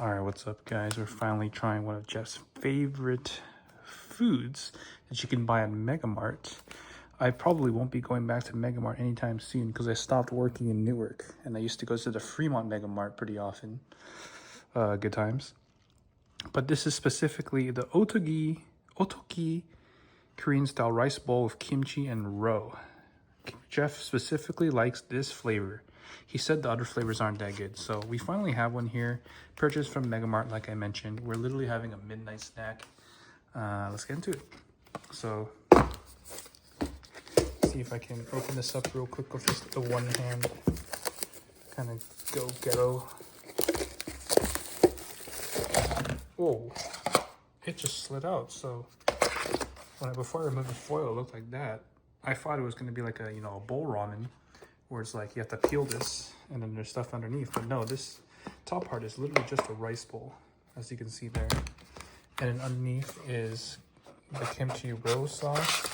Alright, what's up guys? We're finally trying one of Jeff's favorite foods that you can buy at Megamart. I probably won't be going back to Megamart anytime soon because I stopped working in Newark and I used to go to the Fremont Megamart pretty often. Good times. But this is specifically the Otoki Korean style rice bowl with kimchi and roe. Jeff specifically likes this flavor. He said the other flavors aren't that good. So we finally have one here. Purchased from Megamart, like I mentioned. We're literally having a midnight snack. Let's get into it. So, see if I can open this up real quick with just the one hand. Kind of go ghetto. Whoa. It just slid out. So, before I removed the foil, it looked like that. I thought it was going to be like a, a bowl ramen. Where it's like you have to peel this and then there's stuff underneath. But no, this top part is literally just a rice bowl, as you can see there. And then underneath is the kimchi roe sauce.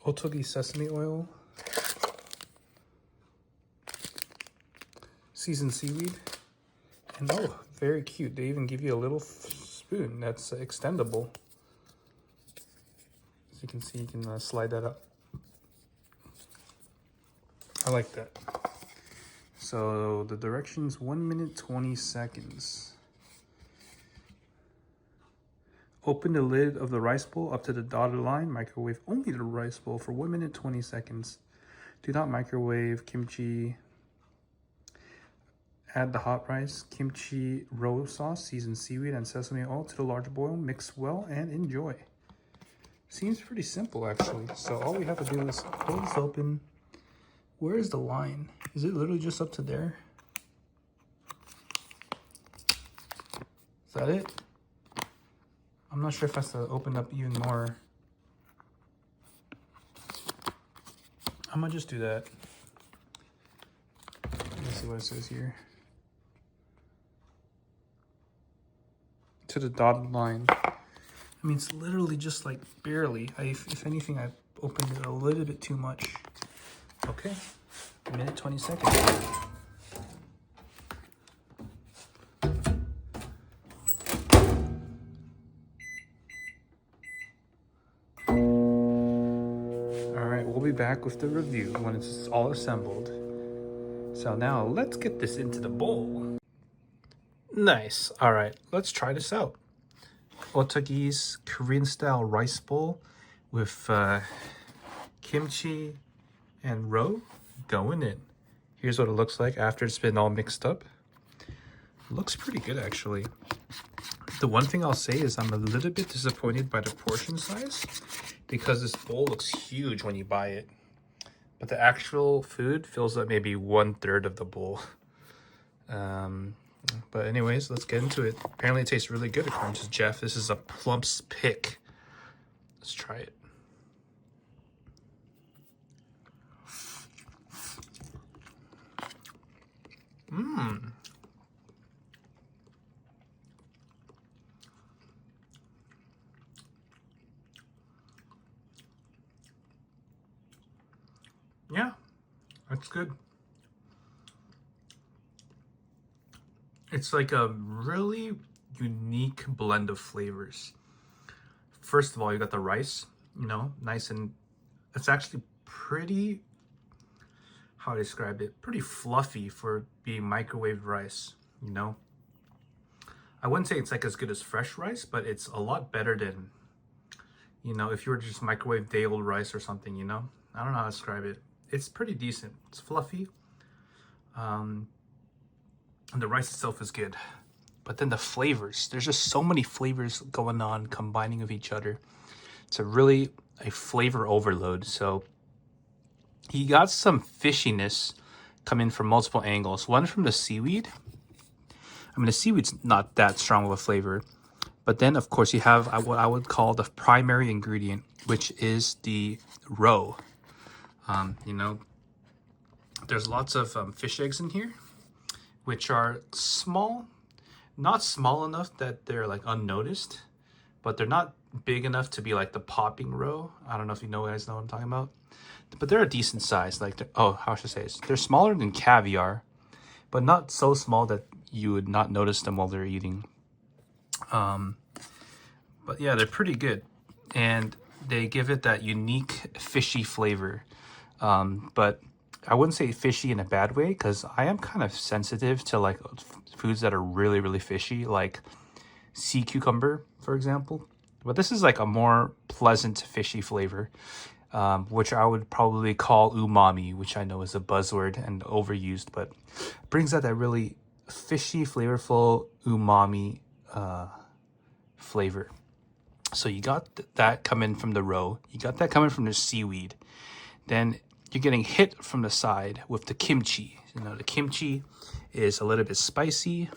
Ottogi sesame oil. Seasoned seaweed. And oh, very cute. They even give you a little spoon that's extendable. You can see, you can slide that up. I like that. So the directions, 1 minute 20 seconds. Open the lid of the rice bowl up to the dotted line. Microwave only the rice bowl for 1 minute 20 seconds. Do not microwave kimchi. Add the hot rice, kimchi roe sauce, seasoned seaweed, and sesame oil to the large boil. Mix well and enjoy. Seems pretty simple, actually. So all we have to do is pull this open. Where is the line? Is it literally just up to there? Is that it? I'm not sure if I have to open up even more. I'm gonna just do that. Let me see what it says here. To the dotted line. I mean, it's literally just like barely. If anything, I've opened it a little bit too much. Okay, 1 minute 20 seconds. All right, we'll be back with the review when it's all assembled. So now let's get this into the bowl. Nice. All right, let's try this out. Ottogi's Korean style rice bowl with kimchi and roe going in. Here's what it looks like after it's been all mixed up. Looks pretty good, actually. The one thing I'll say is I'm a little bit disappointed by the portion size because this bowl looks huge when you buy it. But the actual food fills up maybe 1/3 of the bowl. But anyways, let's get into it. Apparently it tastes really good according to Jeff. This is a plumbst pick. Let's try it. Yeah, that's good. It's like a really unique blend of flavors. First of all, you got the rice, nice and it's actually pretty, how to describe it, pretty fluffy for being microwaved rice, I wouldn't say it's like as good as fresh rice, but it's a lot better than, if you were to just microwave day-old rice or something, I don't know how to describe it. It's pretty decent. It's fluffy. And the rice itself is good. But then the flavors, there's just so many flavors going on, combining with each other. It's a flavor overload. So you got some fishiness coming from multiple angles. One from the seaweed. I mean, the seaweed's not that strong of a flavor. But then, of course, you have what I would call the primary ingredient, which is the roe. There's lots of fish eggs in here, which are small, not small enough that they're like unnoticed, but they're not big enough to be like the popping roe. I don't know if you guys know what I'm talking about, but they're a decent size. Like, oh, how should I say this? They're smaller than caviar, but not so small that you would not notice them while they're eating. But yeah, they're pretty good, and they give it that unique fishy flavor. But I wouldn't say fishy in a bad way, because I am kind of sensitive to like foods that are really, really fishy, like sea cucumber, for example. But this is like a more pleasant fishy flavor, which I would probably call umami, which I know is a buzzword and overused, but brings out that really fishy, flavorful umami flavor. So you got that coming from the roe, you got that coming from the seaweed. Then you're getting hit from the side with the kimchi. The kimchi is a little bit spicy.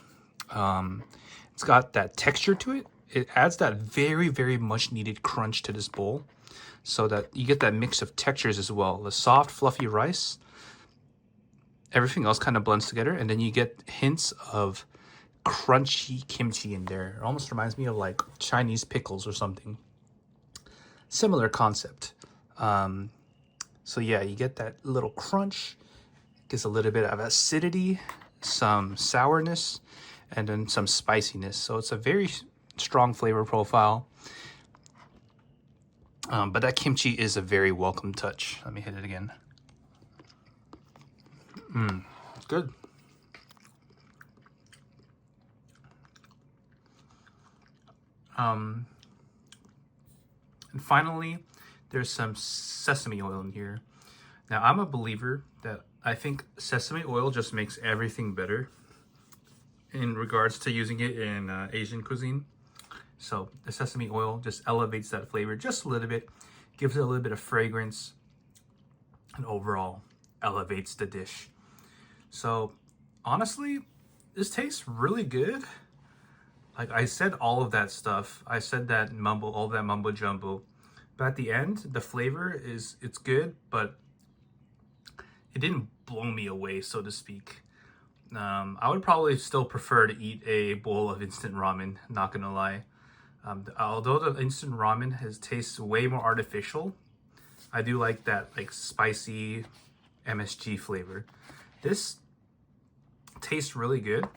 It's got that texture to it. It adds that very, very much needed crunch to this bowl, so that you get that mix of textures as well. The soft, fluffy rice, everything else kind of blends together, and then you get hints of crunchy kimchi in there. It almost reminds me of like Chinese pickles or something. Similar concept. So yeah, you get that little crunch, gives a little bit of acidity, some sourness, and then some spiciness. So it's a very strong flavor profile. But that kimchi is a very welcome touch. Let me hit it again. It's good. And finally, there's some sesame oil in here. Now, I'm a believer that I think sesame oil just makes everything better in regards to using it in Asian cuisine. So the sesame oil just elevates that flavor just a little bit, gives it a little bit of fragrance, and overall elevates the dish. So honestly, this tastes really good. Like I said, all of that stuff. I said that all that mumbo jumbo. But at the end, the flavor it's good, but it didn't blow me away, so to speak. I would probably still prefer to eat a bowl of instant ramen, not gonna lie. Although the instant ramen tastes way more artificial, I do like that like spicy MSG flavor. This tastes really good,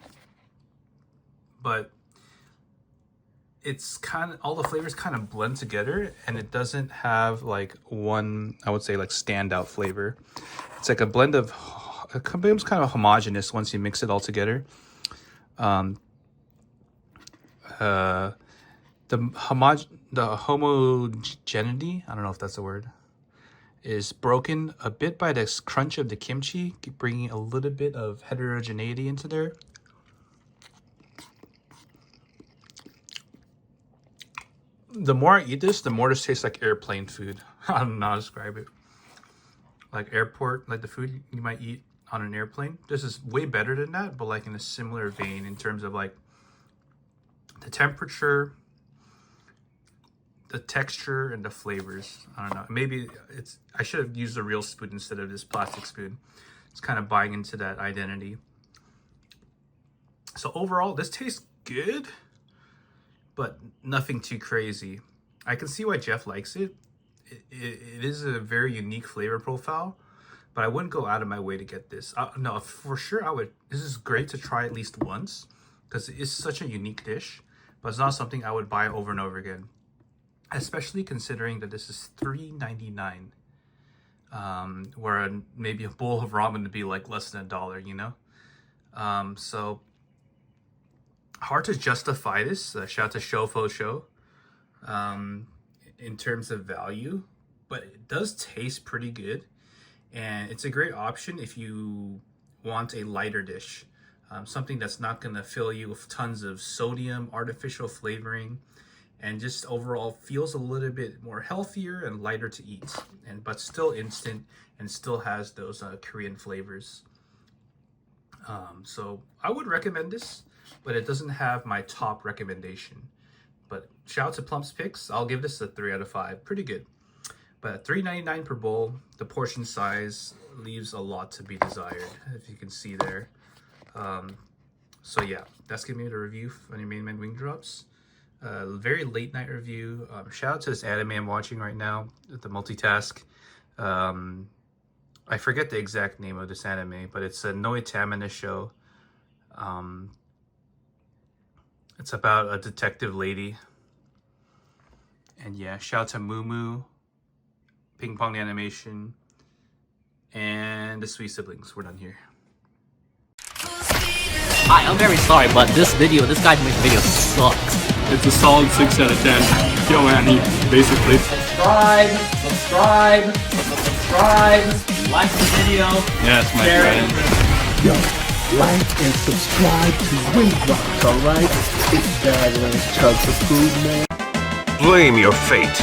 but it's kind of, all the flavors kind of blend together, and it doesn't have like one, I would say, like standout flavor. It's like a blend of, it becomes kind of homogeneous once you mix it all together. The homogeneity, I don't know if that's a word, is broken a bit by this crunch of the kimchi, bringing a little bit of heterogeneity into there. The more I eat this, the more this tastes like airplane food. I don't know how to describe it. Like airport, like the food you might eat on an airplane. This is way better than that, but like in a similar vein in terms of like the temperature, the texture, and the flavors. I don't know. Maybe I should have used a real spoon instead of this plastic spoon. It's kind of buying into that identity. So overall, this tastes good, but nothing too crazy. I can see why Jeff likes it. It is a very unique flavor profile, but I wouldn't go out of my way to get this. No, for sure I would. This is great to try at least once, because it is such a unique dish, but it's not something I would buy over and over again. Especially considering that this is $3.99, where maybe a bowl of ramen would be like less than $1, you know? So hard to justify this. Shout out to Shofo Show in terms of value, but it does taste pretty good, and it's a great option if you want a lighter dish, something that's not going to fill you with tons of sodium, artificial flavoring, and just overall feels a little bit more healthier and lighter to eat, but still instant and still has those Korean flavors. So I would recommend this, but it doesn't have my top recommendation. But shout out to Plumbst Picks. I'll give this a 3 out of 5. Pretty good. But at $3.99 per bowl, the portion size leaves a lot to be desired, if you can see there. So yeah, that's gonna be the review for any Main Man Wing Drops. Very late night review. Shout out to this anime I'm watching right now, the multitask. I forget the exact name of this anime, but it's a Noitamina show. It's about a detective lady. And yeah, shout out to Moo, Ping Pong Animation, and the Sweet Siblings. We're done here. Hi, I'm very sorry, but this guy's making video sucks. It's a solid 6 out of 10. Yo, Annie, basically. Subscribe, like the video. Yes, my friend. Yo, like and subscribe to Windrocks, alright? It's bad when it's Chugs approved, man. Blame your fate